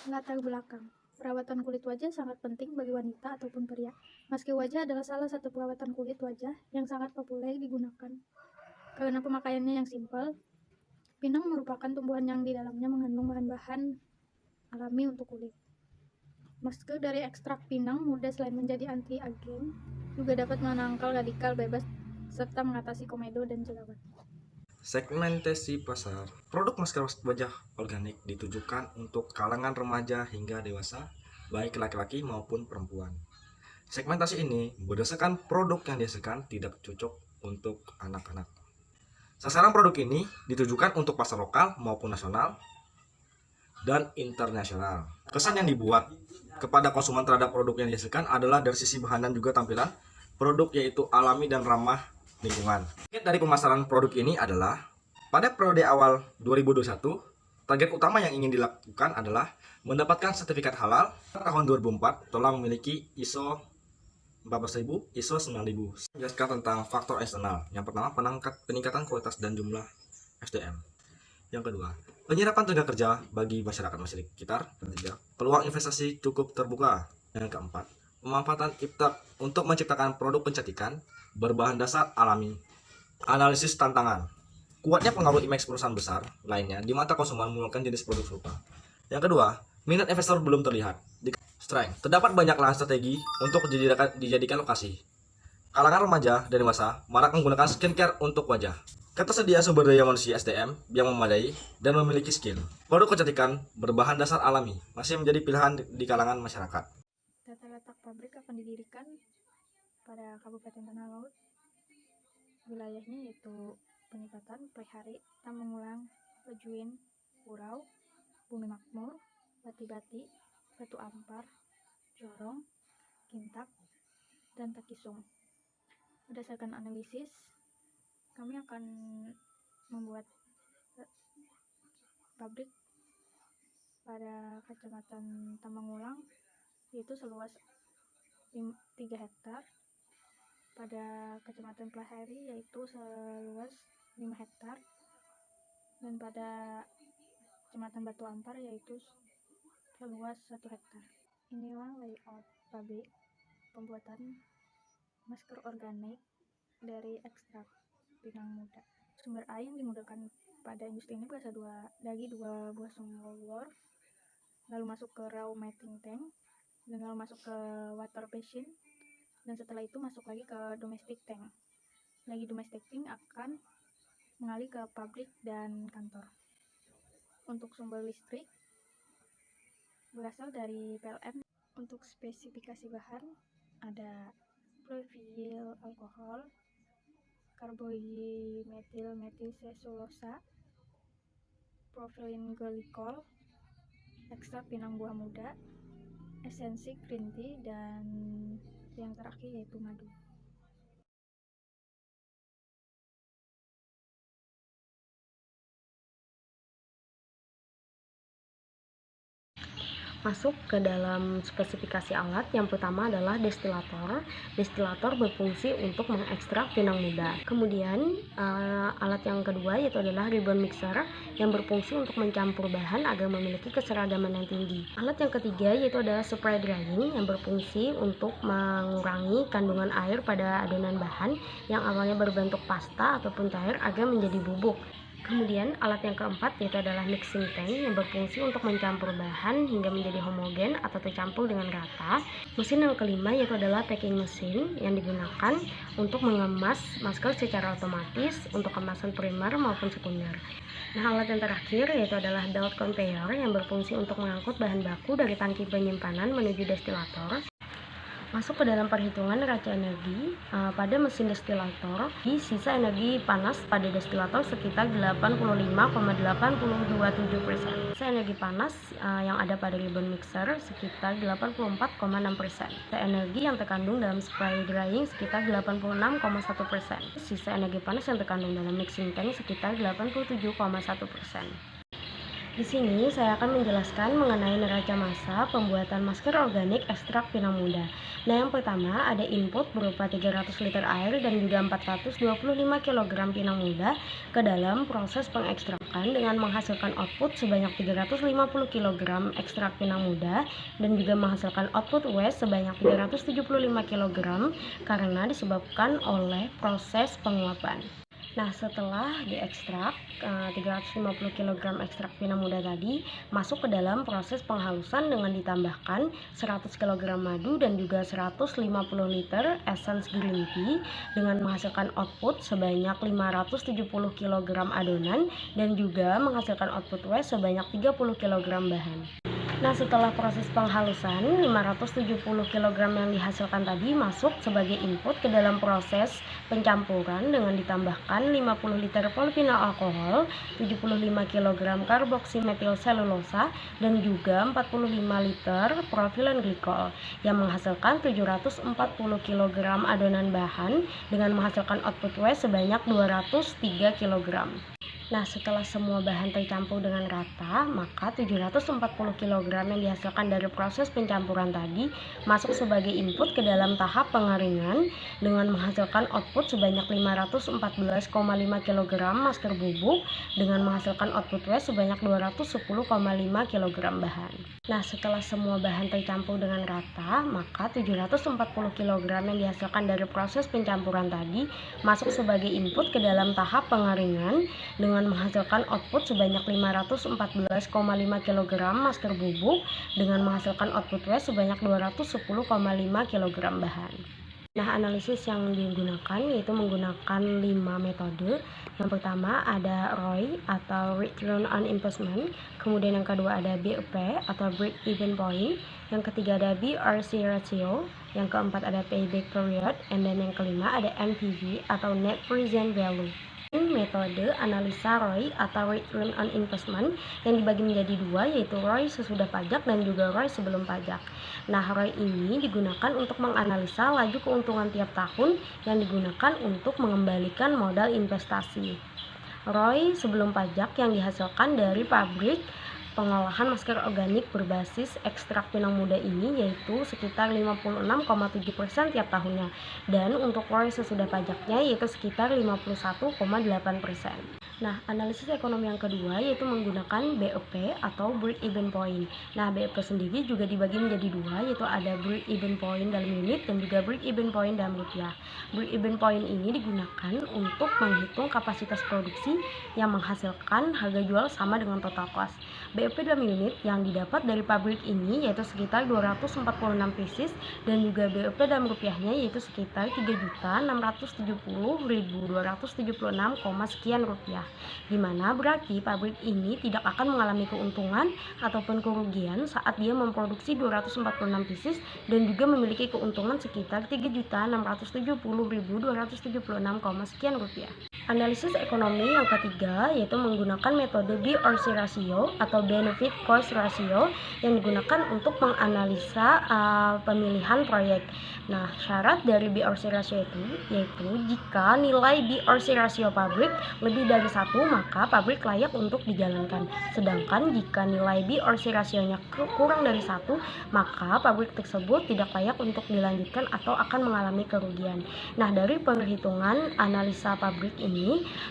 Latar belakang. Perawatan kulit wajah sangat penting bagi wanita ataupun pria. Masker wajah adalah salah satu perawatan kulit wajah yang sangat populer digunakan. Karena pemakaiannya yang simpel, pinang merupakan tumbuhan yang di dalamnya mengandung bahan-bahan alami untuk kulit. Masker dari ekstrak pinang muda selain menjadi anti-aging, juga dapat menangkal radikal bebas serta mengatasi komedo dan jerawat. Segmentasi pasar. Produk masker wajah organik ditujukan untuk kalangan remaja hingga dewasa, baik laki-laki maupun perempuan. Segmentasi ini berdasarkan produk yang dihasilkan tidak cocok untuk anak-anak. Sasaran produk ini ditujukan untuk pasar lokal maupun nasional dan internasional. Kesan yang dibuat kepada konsumen terhadap produk yang dihasilkan adalah dari sisi bahan dan juga tampilan produk, yaitu alami dan ramah lingkungan. Target dari pemasaran produk ini adalah pada periode awal 2021, target utama yang ingin dilakukan adalah mendapatkan sertifikat halal. Tahun 2004 telah memiliki ISO 14000, ISO 9000. Menjelaskan tentang faktor eksternal. Yang pertama, peningkatan kualitas dan jumlah SDM. Yang kedua, penyerapan tenaga kerja bagi masyarakat sekitar. Ketiga, peluang investasi cukup terbuka. Yang keempat, pemanfaatan IPTEK untuk menciptakan produk kecantikan berbahan dasar alami. Analisis tantangan. Kuatnya pengaruh image perusahaan besar lainnya di mata konsumen menggunakan jenis produk serupa. Yang kedua, minat investor belum terlihat. Strength. Terdapat banyak lahan strategi untuk dijadikan lokasi. Kalangan remaja dan dewasa marak menggunakan skincare untuk wajah. Ketersediaan sumber daya manusia SDM yang memadai dan memiliki skill. Produk kecantikan berbahan dasar alami masih menjadi pilihan di kalangan masyarakat. Tata letak pabrik akan didirikan pada Kabupaten Tanah Laut. Wilayahnya yaitu Peningkatan, Pelihari, Tamangulang, Lejuin, Purau, Bumi Makmur, Bati-Bati, Batu Ampar, Jorong, Kintak, dan Takisung. Berdasarkan analisis, kami akan membuat pabrik pada Kecamatan Tamangulang, yaitu seluas 3 hektar, pada Kecamatan Pelahari yaitu seluas 5 hektar, dan pada Kecamatan Batu Ampar yaitu seluas 1 hektar. Inilah layout pabrik pembuatan masker organik dari ekstrak pinang muda. Sumber air yang digunakan pada industri ini berasal dari 2 buah sumur bor, lalu masuk ke raw melting tank, dan lalu masuk ke water basin, dan setelah itu masuk lagi ke domestic tank. Lagi domestic tank akan mengalir ke pabrik dan kantor. Untuk sumber listrik berasal dari PLN. Untuk spesifikasi bahan ada propyl alkohol, karbohidrometil metilselulosa, propylene glycol, ekstrak pinang buah muda, esensi green tea, dan yang terakhir yaitu madu. Masuk ke dalam spesifikasi alat, yang pertama adalah destilator. Destilator berfungsi untuk mengekstrak pinang muda. Kemudian alat yang kedua yaitu adalah ribbon mixer yang berfungsi untuk mencampur bahan agar memiliki keseragaman yang tinggi. Alat yang ketiga yaitu adalah spray drying yang berfungsi untuk mengurangi kandungan air pada adonan bahan yang awalnya berbentuk pasta ataupun cair agar menjadi bubuk. Kemudian alat yang keempat yaitu adalah mixing tank yang berfungsi untuk mencampur bahan hingga menjadi homogen atau tercampur dengan rata. Mesin yang kelima yaitu adalah packing mesin yang digunakan untuk mengemas masker secara otomatis untuk kemasan primer maupun sekunder. Nah, alat yang terakhir yaitu adalah belt conveyor yang berfungsi untuk mengangkut bahan baku dari tangki penyimpanan menuju destilator. Masuk ke dalam perhitungan raca energi pada mesin destilator, di sisa energi panas pada destilator sekitar 85,827%. Sisa energi panas yang ada pada ribbon mixer sekitar 84,6%. Sisa energi yang terkandung dalam spray drying sekitar 86,1%. Sisa energi panas yang terkandung dalam mixing tank sekitar 87,1%. Di sini saya akan menjelaskan mengenai neraca massa pembuatan masker organik ekstrak pinang muda. Nah, yang pertama ada input berupa 300 liter air dan juga 425 kg pinang muda ke dalam proses pengekstrakan dengan menghasilkan output sebanyak 350 kg ekstrak pinang muda dan juga menghasilkan output waste sebanyak 375 kg karena disebabkan oleh proses penguapan. Nah, setelah diekstrak, 350 kg ekstrak pinang muda tadi masuk ke dalam proses penghalusan dengan ditambahkan 100 kg madu dan juga 150 liter essence green tea dengan menghasilkan output sebanyak 570 kg adonan dan juga menghasilkan output waste sebanyak 30 kg bahan. Nah, setelah proses penghalusan, 570 kg yang dihasilkan tadi masuk sebagai input ke dalam proses pencampuran dengan ditambahkan 50 liter polvinol alkohol, 75 kg karboksimetil selulosa, dan juga 45 liter propilen glikol yang menghasilkan 740 kg adonan bahan dengan menghasilkan output waste sebanyak 203 kg. Nah, setelah semua bahan tercampur dengan rata, maka 740 kg yang dihasilkan dari proses pencampuran tadi masuk sebagai input ke dalam tahap pengeringan dengan menghasilkan output sebanyak 514,5 kg masker bubuk dengan menghasilkan output waste sebanyak 210,5 kg bahan. Nah, setelah semua bahan tercampur dengan rata, maka 740 kg yang dihasilkan dari proses pencampuran tadi masuk sebagai input ke dalam tahap pengeringan dengan menghasilkan output sebanyak 514,5 kg masker bubuk dengan menghasilkan output waste sebanyak 210,5 kg bahan. Nah, analisis yang digunakan yaitu menggunakan 5 metode. Yang pertama ada ROI atau Return on Investment, kemudian yang kedua ada BEP atau Break Even Point, yang ketiga ada BRC Ratio, yang keempat ada Payback Period, and then yang kelima ada NPV atau Net Present Value. Metode analisa ROI atau Return on Investment yang dibagi menjadi dua, yaitu ROI sesudah pajak dan juga ROI sebelum pajak. Nah, ROI ini digunakan untuk menganalisa laju keuntungan tiap tahun yang digunakan untuk mengembalikan modal investasi. ROI sebelum pajak yang dihasilkan dari pabrik pengolahan masker organik berbasis ekstrak pinang muda ini yaitu sekitar 56,7% tiap tahunnya, dan untuk ROI sesudah pajaknya yaitu sekitar 51,8%. Nah, analisis ekonomi yang kedua yaitu menggunakan BEP atau Break Even Point. Nah, BEP sendiri juga dibagi menjadi dua, yaitu ada Break Even Point dalam unit dan juga Break Even Point dalam rupiah. Break Even Point ini digunakan untuk menghitung kapasitas produksi yang menghasilkan harga jual sama dengan total cost. BEP dalam unit yang didapat dari pabrik ini yaitu sekitar 246 pieces dan juga BEP dalam rupiahnya yaitu sekitar 3.670.276, sekian rupiah. Dimana berarti pabrik ini tidak akan mengalami keuntungan ataupun kerugian saat dia memproduksi 246 pieces dan juga memiliki keuntungan sekitar 3.670.276, sekian rupiah. Analisis ekonomi yang ketiga yaitu menggunakan metode BRC Ratio atau Benefit Cost Ratio yang digunakan untuk menganalisa pemilihan proyek. Nah, syarat dari BRC Ratio itu yaitu jika nilai BRC Ratio pabrik lebih dari 1, maka pabrik layak untuk dijalankan. Sedangkan jika nilai BRC rasionya kurang dari 1, maka pabrik tersebut tidak layak untuk dilanjutkan atau akan mengalami kerugian. Nah, dari perhitungan analisa pabrik ini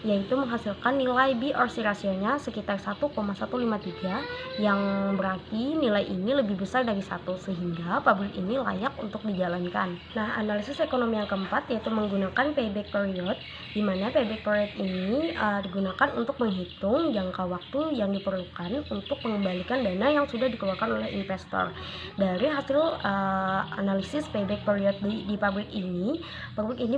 yaitu menghasilkan nilai BRC rasionya sekitar 1,153 yang berarti nilai ini lebih besar dari 1 sehingga pabrik ini layak untuk dijalankan. Nah, analisis ekonomi yang keempat yaitu menggunakan payback period, di mana payback period ini digunakan untuk menghitung jangka waktu yang diperlukan untuk mengembalikan dana yang sudah dikeluarkan oleh investor. Dari hasil analisis payback period di pabrik ini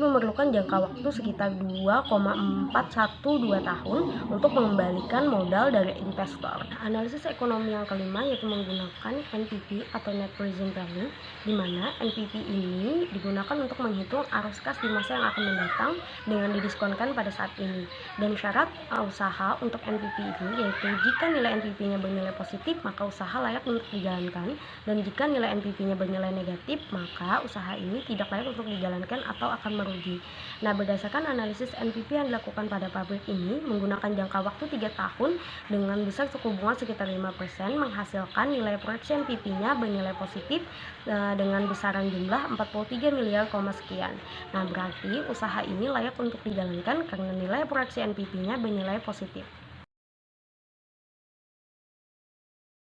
memerlukan jangka waktu sekitar 2,412 tahun untuk mengembalikan modal dari investor. Analisis ekonomi yang kelima yaitu menggunakan NPV atau Net Present Value, di mana NPV ini digunakan untuk menghitung arus kas di masa yang akan mendatang dengan didiskonkan pada saat ini. Dan syarat usaha untuk NPV ini yaitu jika nilai NPV-nya bernilai positif maka usaha layak untuk dijalankan, dan jika nilai NPV-nya bernilai negatif maka usaha ini tidak layak untuk dijalankan atau akan merugi. Nah, berdasarkan analisis NPV yang dilakukan pada pabrik ini menggunakan jangka waktu 3 tahun dengan besar suku bunga sekitar 5% menghasilkan nilai proyeksi NPV-nya bernilai positif dengan besaran jumlah 43 miliar, sekian. Nah, berarti usaha ini layak untuk dijalankan karena nilai proyeksi NPV-nya bernilai positif.